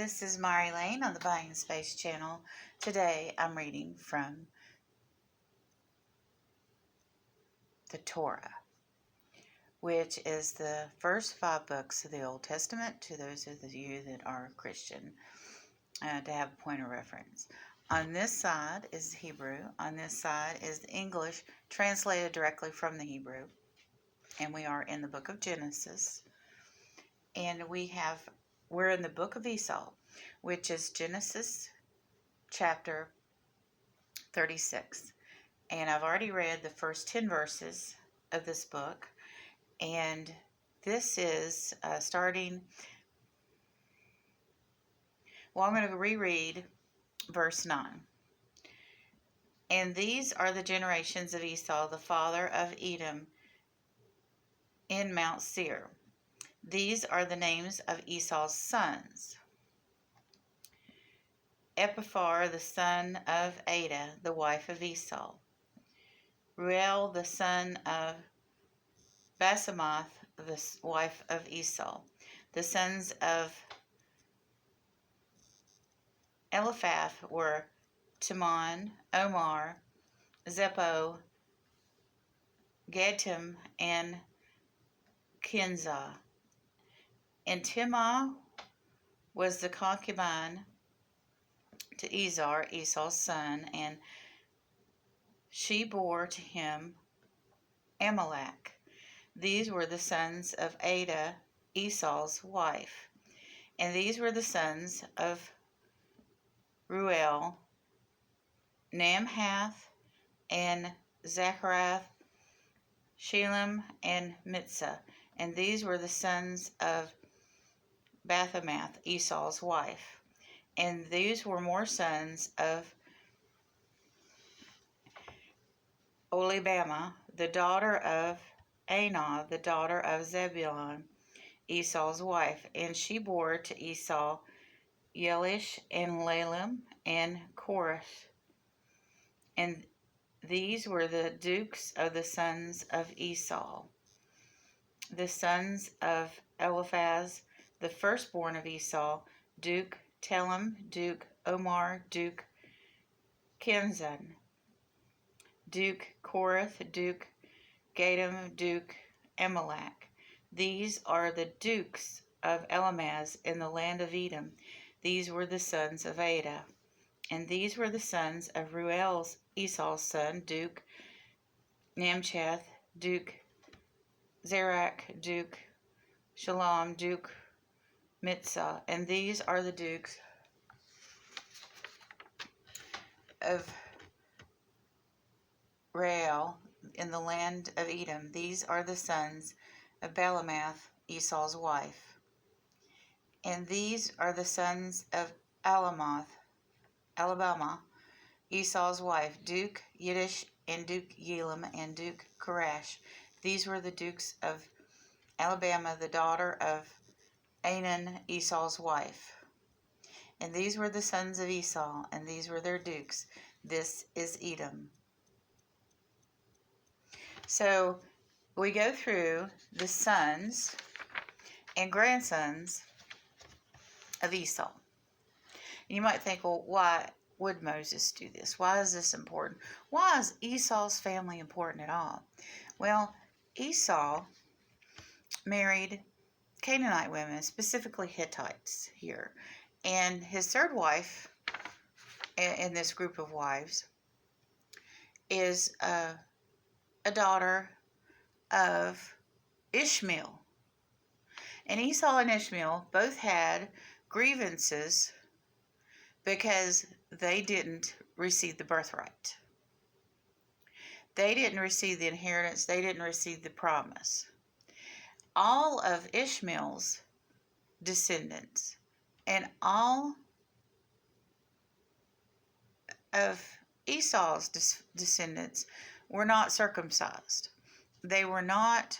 this is Mari Lane on the Buying Space channel. Today I'm reading from the Torah, which is the first 5 books of the Old Testament to those of you that are Christian, to have a point of reference. On this side is Hebrew, on this side is the English translated directly from the Hebrew, and we are in the book of Genesis, and we're in the book of Esau, which is Genesis chapter 36. And I've already read the first 10 verses of this book. And this is I'm going to reread verse 9. And these are the generations of Esau, the father of Edom, in Mount Seir. These are the names of Esau's sons. Ephraim, the son of Adah, the wife of Esau. Reuel, the son of Basemath, the wife of Esau. The sons of Eliphaz were Timon, Omar, Zepho, Gatam, and Kinzah. And Timah was the concubine to Esau, Esau's son, and she bore to him Amalek. These were the sons of Adah, Esau's wife. And these were the sons of Reuel, Namhath, and Zacharath, Shelem, and Mitzah. And these were the sons of Bathemath, Esau's wife. And these were more sons of Oholibamah, the daughter of Anah, the daughter of Zebulun, Esau's wife. And she bore to Esau Yelish, and Lalim, and Korath. And these were the dukes of the sons of Esau. The sons of Eliphaz, the firstborn of Esau, Duke Telem, Duke Omar, Duke Kinzan, Duke Korath, Duke Gatam, Duke Amalek. These are the dukes of Elamaz in the land of Edom. These were the sons of Adah. And these were the sons of Reuel's, Esau's son, Duke Namchath, Duke Zerach, Duke Shalom, Duke Mitzah. And these are the dukes of Reuel in the land of Edom. These are the sons of Balamath, Esau's wife. And these are the sons of Alabama, Esau's wife, Duke Yiddish, and Duke Elam, and Duke Korash. These were the dukes of Alabama, the daughter of Anan, Esau's wife. And these were the sons of Esau, and these were their dukes. This is Edom. So we go through the sons and grandsons of Esau. And you might think, well, why would Moses do this? Why is this important? Why is Esau's family important at all? Well, Esau married Canaanite women, specifically Hittites here. And his third wife in this group of wives is a daughter of Ishmael. And Esau and Ishmael both had grievances because they didn't receive the birthright. They didn't receive the inheritance. They didn't receive the promise. All of Ishmael's descendants and all of Esau's descendants were not circumcised. They were not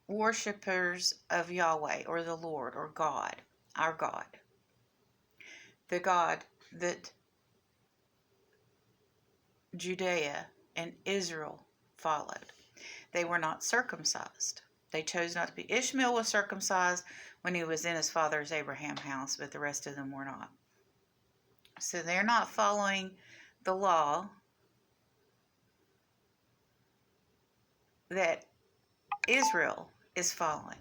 worshipers of Yahweh or the Lord or God, our God, the God that Judea and Israel followed. They were not circumcised. They chose not to be. Ishmael was circumcised when he was in his father's Abraham's house, but the rest of them were not. So they're not following the law that Israel is following.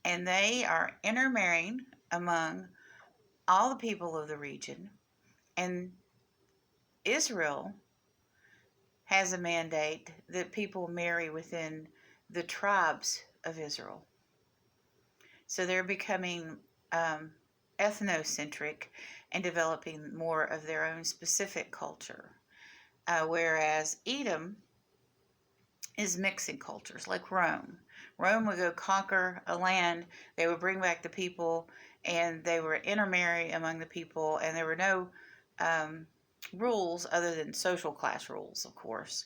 And they are intermarrying among all the people of the region. And Israel has a mandate that people marry within the tribes of Israel. So they're becoming ethnocentric and developing more of their own specific culture. Whereas Edom is mixing cultures, like Rome. Rome would go conquer a land, they would bring back the people, and they would intermarry among the people, and there were no rules other than social class rules, of course.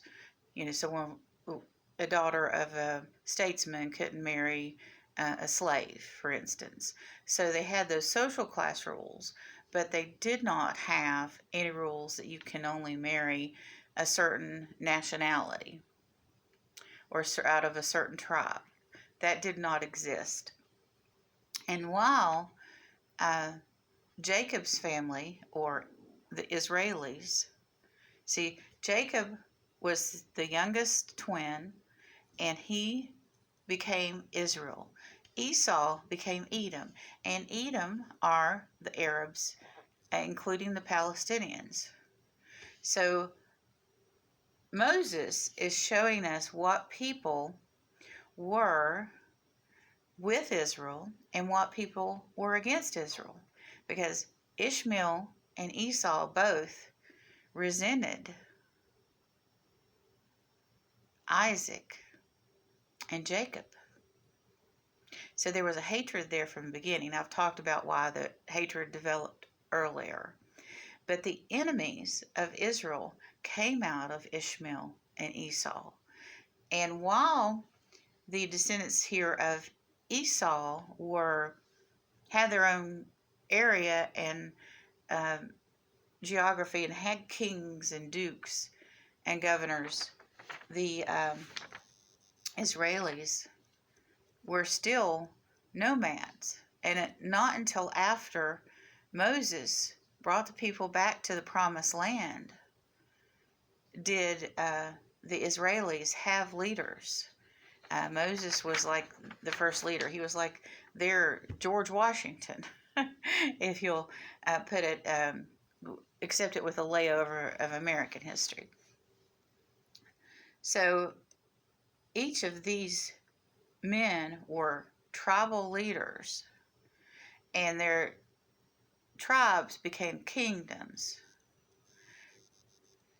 Someone, a daughter of a statesman couldn't marry a slave, for instance. So they had those social class rules, but they did not have any rules that you can only marry a certain nationality or out of a certain tribe. That did not exist. And while Jacob's family, or the Israelis, see, Jacob was the youngest twin, and he became Israel. Esau became Edom, and Edom are the Arabs, including the Palestinians. So Moses is showing us what people were with Israel and what people were against Israel, because Ishmael and Esau both resented Isaac and Jacob. So there was a hatred there from the beginning. I've talked about why the hatred developed earlier. But the enemies of Israel came out of Ishmael and Esau. And while the descendants here of Esau had their own area and geography and had kings and dukes and governors, the Israelis were still nomads. And not until after Moses brought the people back to the promised land did the Israelis have leaders. Moses was like the first leader. He was like their George Washington, if you'll put it, accept it with a layover of American history. So each of these men were tribal leaders, and their tribes became kingdoms.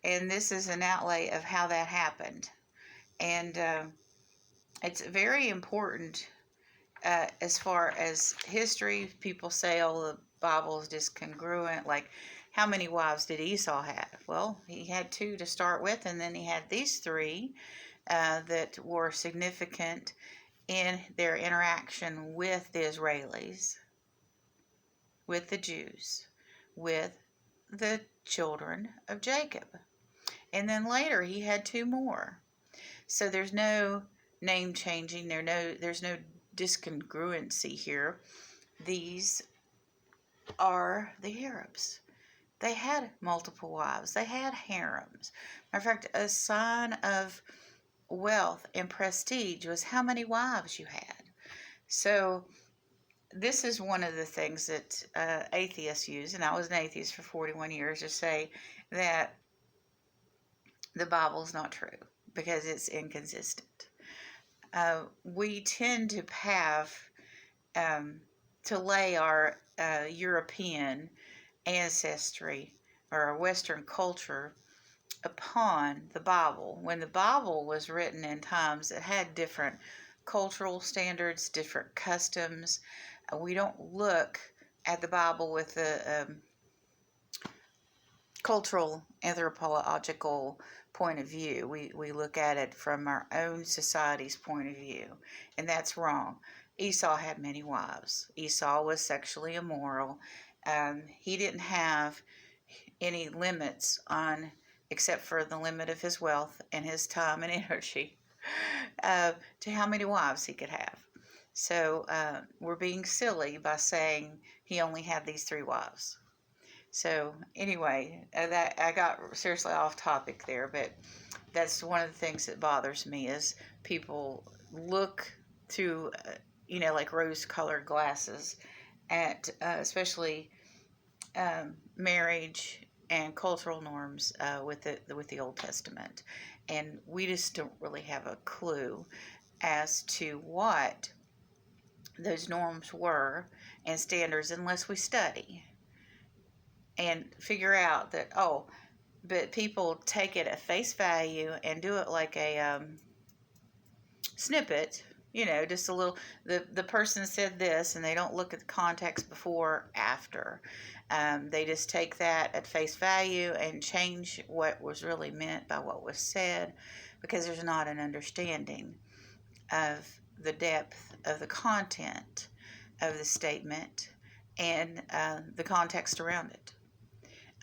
And this is an outlay of how that happened. And it's very important as far as history. People say, oh, the Bible is discongruent. Like, how many wives did Esau have? Well, he had 2 to start with, and then he had these 3 that were significant in their interaction with the Israelis, with the Jews, with the children of Jacob. And then later he had 2 more. So there's no name changing. There's no discongruency here. These are the Arabs. They had multiple wives. They had harems. Matter of fact, a sign of wealth and prestige was how many wives you had. So this is one of the things that atheists use, and I was an atheist for 41 years, to say that the Bible's not true because it's inconsistent. We tend to have to lay our European ancestry or our Western culture upon the Bible, when the Bible was written in times that had different cultural standards, different customs. We don't look at the Bible with a cultural anthropological point of view. We look at it from our own society's point of view, and that's wrong. Esau had many wives. Esau was sexually immoral. He didn't have any limits on, except for the limit of his wealth and his time and energy, to how many wives he could have. So we're being silly by saying he only had these 3 wives. So anyway, that I got seriously off topic there, but that's one of the things that bothers me is people look through, like rose-colored glasses at especially marriage and cultural norms with the Old Testament, and we just don't really have a clue as to what those norms were and standards unless we study and figure out that, oh, but people take it at face value and do it like a snippet, just a little. The person said this, and they don't look at the context before, after. They just take that at face value and change what was really meant by what was said, because there's not an understanding of the depth of the content of the statement and the context around it.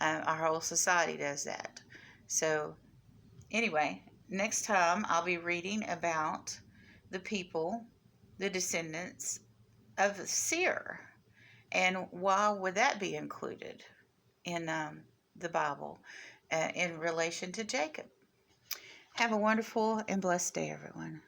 Our whole society does that. So, anyway, next time I'll be reading about the people, the descendants of Seir, and why would that be included in the Bible in relation to Jacob. Have a wonderful and blessed day, everyone.